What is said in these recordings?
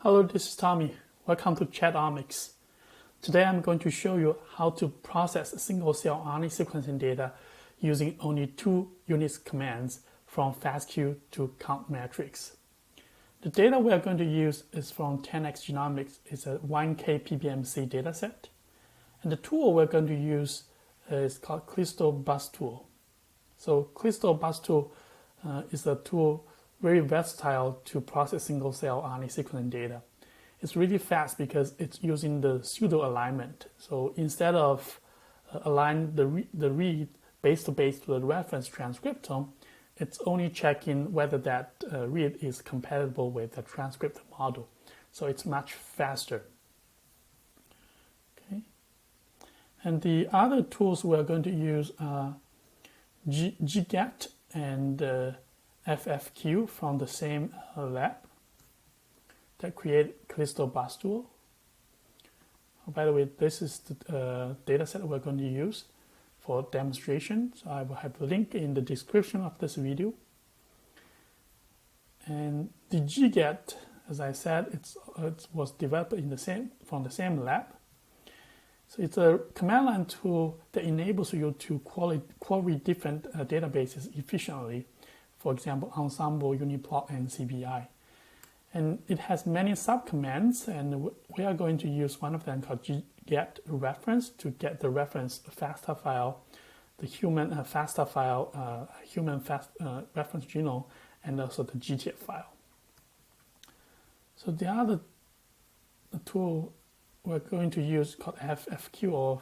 Hello, this is Tommy. Welcome to ChatOmics. Today I'm going to show you how to process single-cell RNA sequencing data using only 2 Unix commands from fastq to count matrix. The data we are going to use is from 10x Genomics. It's a 1K PBMC dataset. And the tool we're going to use is called CrystalBus tool. So CrystalBus tool is a tool very versatile to process single-cell RNA sequencing data. It's really fast because it's using the pseudo alignment. So instead of align the read base to base to the reference transcriptome, it's only checking whether that read is compatible with the transcript model. So it's much faster. Okay. And the other tools we're going to use are gget and fastq from the same lab that create CrystalBus tool. Oh, by the way, this is the data set we're going to use for demonstration. So I will have the link in the description of this video. And the gget, as I said, it was developed from the same lab. So it's a command line tool that enables you to query different databases efficiently. For example, Ensemble, Uniplot, and CBI. And it has many subcommands, and we are going to use one of them called get reference to get the reference FASTA file, the human FASTA file, reference genome, and also the GTF file. So the other tool we're going to use called fastq or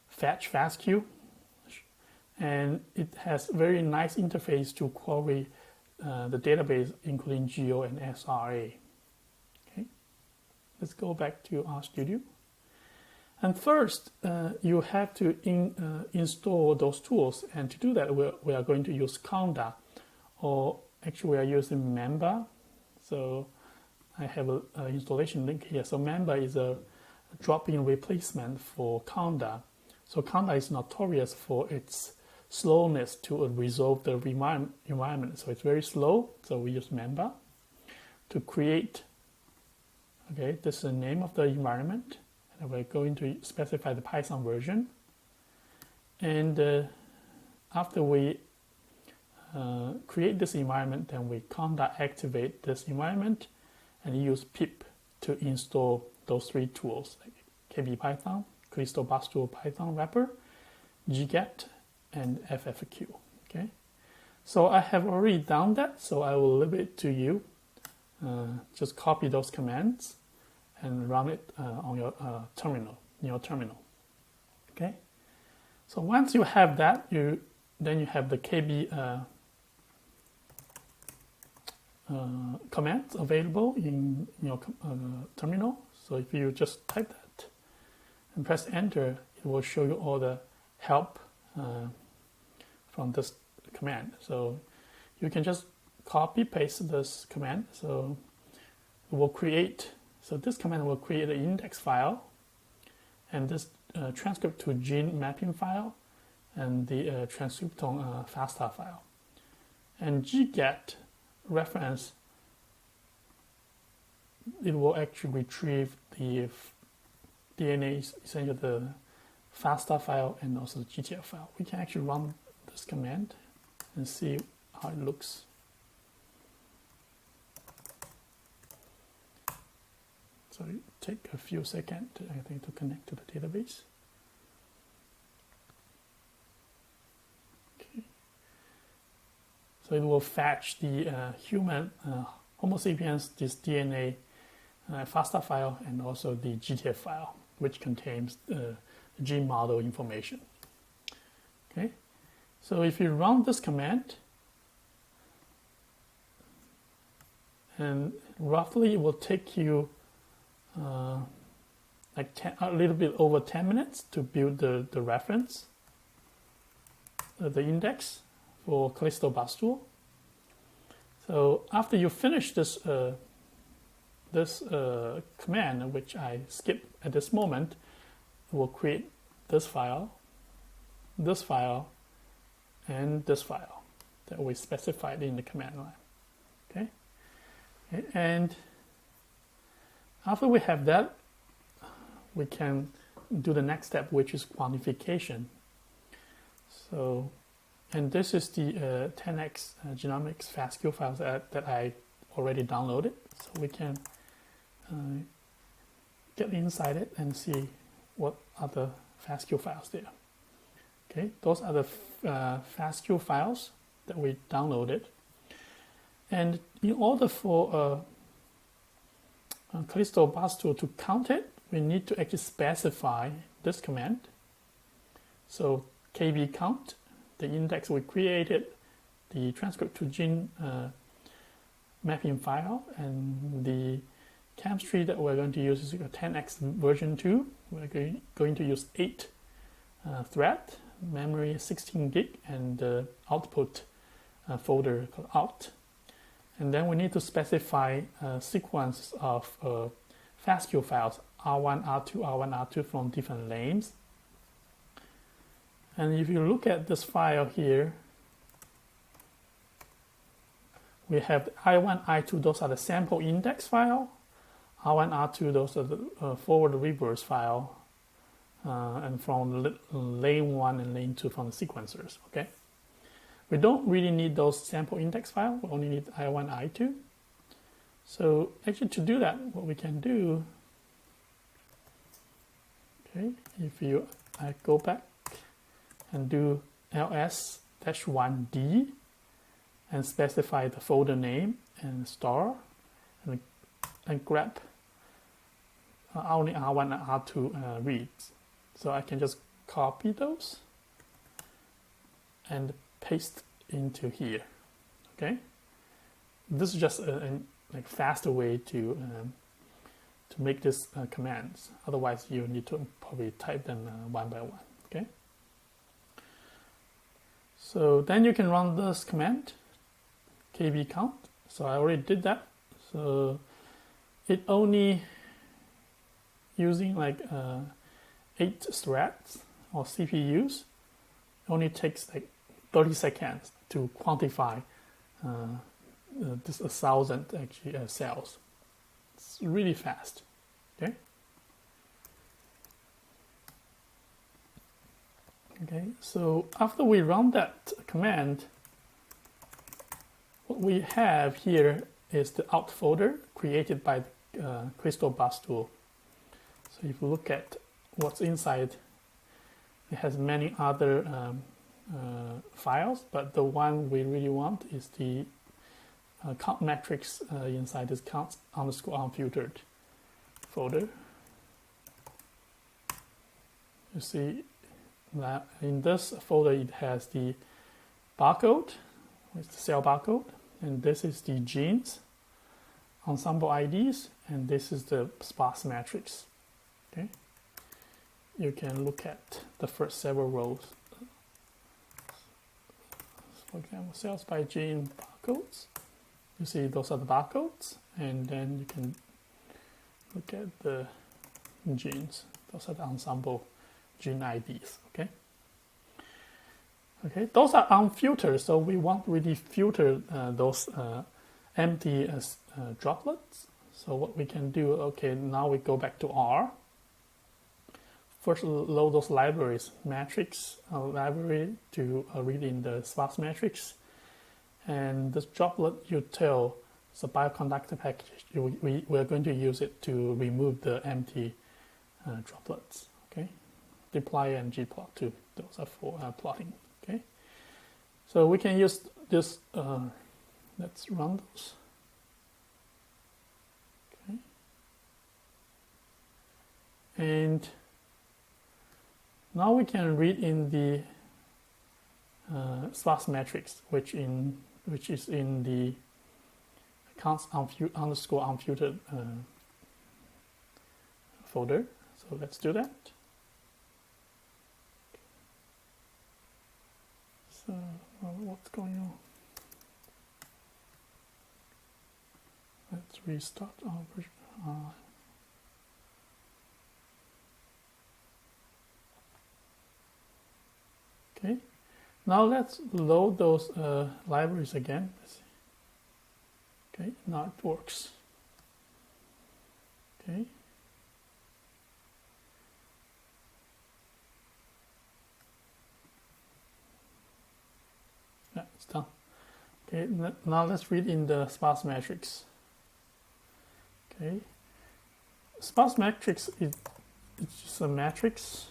fetch fastq. And it has very nice interface to query the database, including GEO and SRA. Okay, let's go back to RStudio. And first, you have to install those tools. And to do that, we are going to use Conda, or actually we are using Memba. So I have an installation link here. So Memba is a drop-in replacement for Conda. So Conda is notorious for its slowness to resolve the environment. So it's very slow. So we use Memba to create. Okay, this is the name of the environment. And we're going to specify the Python version. And after we create this environment, then we Conda activate this environment and use pip to install those 3 tools, like KBPython, CrystalBus tool Python wrapper, gget, and fastq. Okay, so I have already done that, so I will leave it to you. Just copy those commands and run it on your terminal, in your terminal. Okay, so once you have that, then you have the KB commands available in your terminal. So if you just type that and press enter, it will show you all the help from this command. So you can just copy paste this command. So it will create, so this command will create an index file, and this transcript to gene mapping file, and the transcriptome FASTA file. And gget reference, it will actually retrieve the DNA, essentially the FASTA file and also the GTF file. We can actually run this command and see how it looks. So it take a few seconds, I think, to connect to the database. Okay. So it will fetch the human Homo sapiens, this DNA FASTA file, and also the GTF file, which contains gene model information. Okay, so if you run this command, and roughly it will take you a little bit over 10 minutes to build the reference, the index for CrystalBus tool. So after you finish this command, which I skip at this moment, it will create this file, and this file that we specified in the command line. Okay, and After we have that, we can do the next step, which is quantification. So, and this is the 10x genomics fastq files that I already downloaded. So we can get inside it and see what are the fastq files there. Okay, those are the fastq files that we downloaded. And in order for Callisto bus tool to count it, we need to actually specify this command. So kb count, the index we created, the transcript to gene mapping file, and the chemistry that we're going to use is a 10x version 2. We're going to use 8 thread, memory 16 gig, and the output folder called out. And then we need to specify a sequence of fastq files, R1, R2, R1, R2 from different lanes. And if you look at this file here, we have I1, I2, those are the sample index file. R1, R2, those are the forward reverse file. And from lane 1 and lane 2 from the sequencers, okay? We don't really need those sample index files. We only need I1, I2. So actually to do that, what we can do, okay, if I go back and do ls-1d and specify the folder name and star and grab only R1 and R2 reads. So I can just copy those and paste into here. Okay, this is just a faster way to make this commands. Otherwise, you need to probably type them one by one. Okay. So then you can run this command, kb count. So I already did that. So it only using like 8 threads or CPUs, only takes like 30 seconds to quantify this 1,000 actually cells. It's really fast. Okay. Okay. So after we run that command, what we have here is the out folder created by the Crystal bus tool. So if you look at what's inside, it has many other files, but the one we really want is the count metrics inside this count underscore unfiltered folder. You see that in this folder it has the barcode, it's the cell barcode, and this is the genes, ensemble IDs, and this is the sparse matrix. Okay, you can look at the first several rows. For example, cells by gene barcodes. You see those are the barcodes, and then you can look at the genes. Those are the ensemble gene IDs. Okay. Okay, those are unfiltered, so we won't really filter those empty droplets. So what we can do, okay, now we go back to R. First, load those libraries, matrix library to read in the sparse matrix. And this droplet util is a bioconductor package. We're going to use it to remove the empty droplets. Okay, deploy and gplot too. Those are for plotting. Okay, so we can use this. Let's run those. Okay, and now we can read in the sparse matrix, which is in the counts underscore unfiltered folder. So let's do that. So what's going on? Let's restart our version. Okay, now let's load those libraries again. Let's see. Okay, now it works. Okay. Yeah, it's done. Okay, now let's read in the sparse matrix. Okay, sparse matrix is it's just a matrix,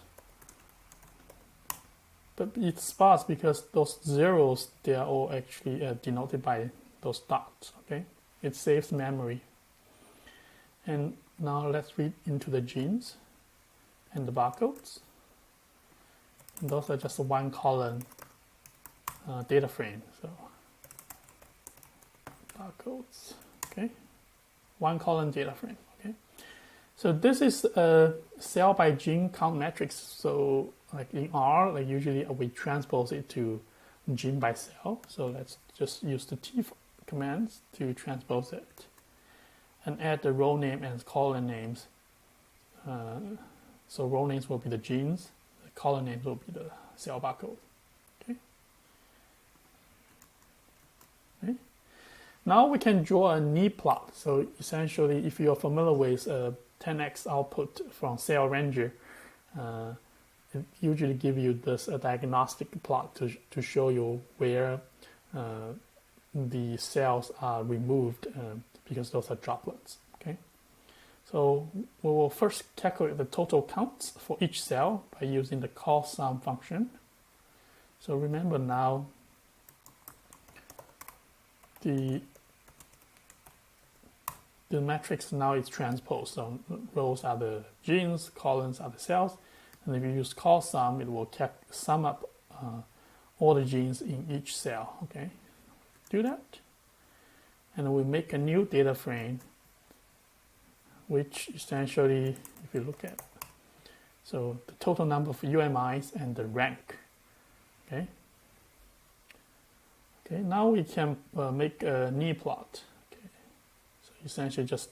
but it's sparse because those zeros, they are all actually denoted by those dots. Okay, it saves memory. And now let's read into the genes and the barcodes. And those are just a one column data frame. So barcodes, okay, one column data frame. Okay, so this is a cell by gene count matrix. So like in R, like usually we transpose it to gene by cell. So let's just use the T commands to transpose it and add the row name and column names. So row names will be the genes, the column names will be the cell barcode. Okay. Okay. Now we can draw a knee plot. So essentially, if you're familiar with 10x output from Cell Ranger, it usually gives you this diagnostic plot to show you where the cells are removed because those are droplets. Okay, so we will first calculate the total counts for each cell by using the call sum function. So remember now, the matrix now is transposed. So rows are the genes, columns are the cells, and if you use call sum, it will sum up all the genes in each cell. Okay, do that, and we make a new data frame, which essentially, if you look at, so the total number of UMIs and the rank. Okay. Okay. Now we can make a knee plot. Okay. So essentially, just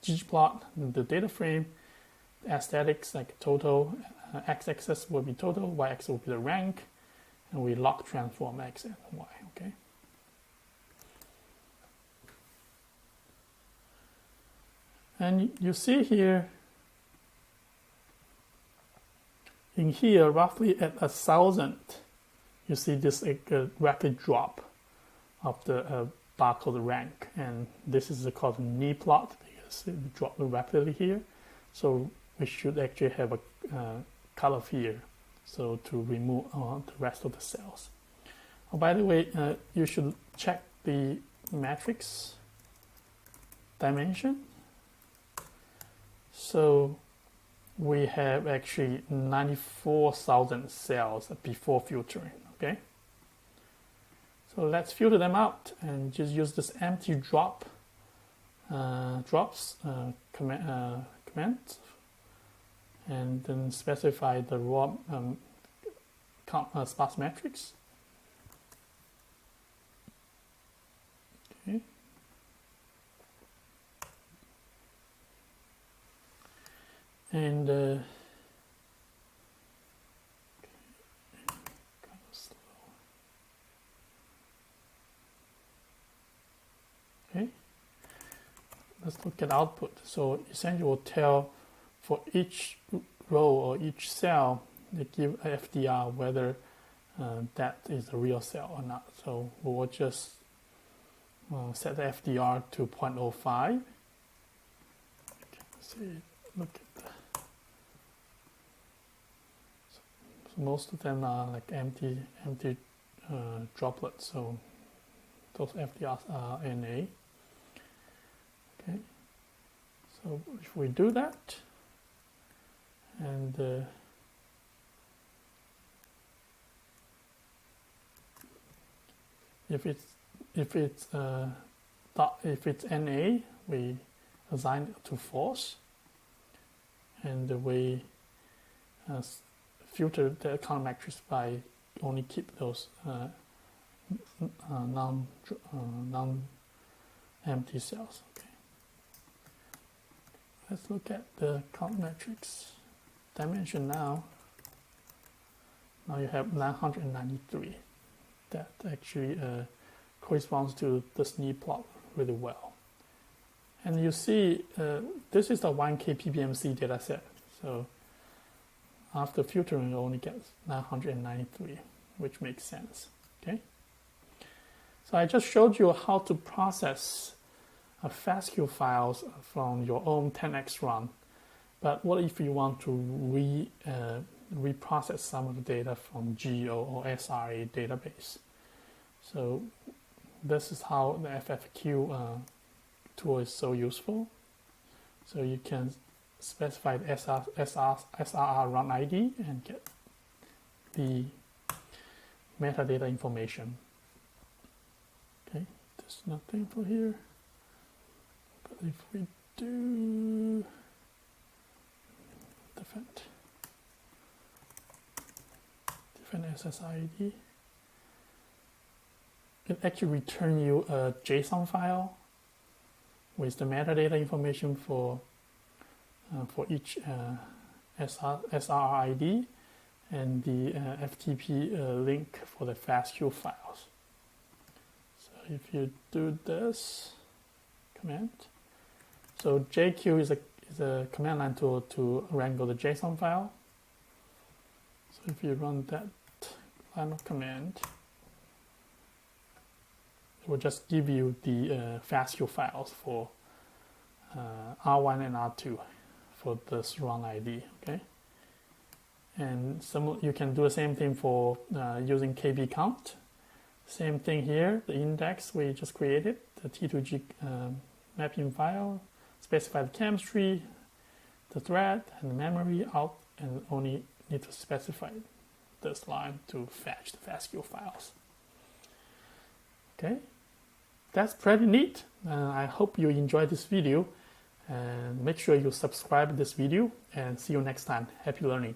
ggplot the data frame, the aesthetics like total, x-axis will be total, y-axis will be the rank, and we log transform x and y. Okay. And you see here, in here, roughly at 1,000, you see this rapid drop of the barcode rank. And this is called a knee plot because it dropped rapidly here. So we should actually have a cutoff here, so to remove the rest of the cells. Oh, by the way, you should check the matrix dimension. So we have actually 94,000 cells before filtering. Okay, so let's filter them out and just use this empty drops command, and then specify the raw sparse matrix. Okay. And kind of slow. Okay, let's look at output. So essentially, we'll tell for each row or each cell, they give a FDR whether that is a real cell or not. So we will just set the FDR to 0.05. Let's see, look at that. So most of them are like empty droplets. So those FDRs are NA. Okay. So if we do that, and if it's NA, we assign it to false, and we filter the count matrix by only keep those non-empty cells. Okay. Let's look at the count matrix dimension now. Now you have 993. That actually corresponds to this knee plot really well. And you see, this is the 1K PBMC data set. So after filtering, you only get 993, which makes sense. Okay. So I just showed you how to process fastq files from your own 10x run. But what if you want to reprocess some of the data from GEO or SRA database? So this is how the FFQ tool is so useful. So you can specify the SRR run ID and get the metadata information. Okay, there's nothing for here. But if we do different SSID, it actually return you a JSON file with the metadata information for each SRID and the FTP link for the fastq files. So if you do this command, so JQ is a command line tool to wrangle the JSON file. So if you run that line of command, it will just give you the fastq files for R1 and R2 for this run ID. Okay, and you can do the same thing for using KB count. Same thing here. The index we just created, the T2G mapping file, specify the chemistry, the thread, and the memory out, and only need to specify this line to fetch the fastq files. Okay, that's pretty neat. I hope you enjoyed this video, and make sure you subscribe to this video, and see you next time. Happy learning.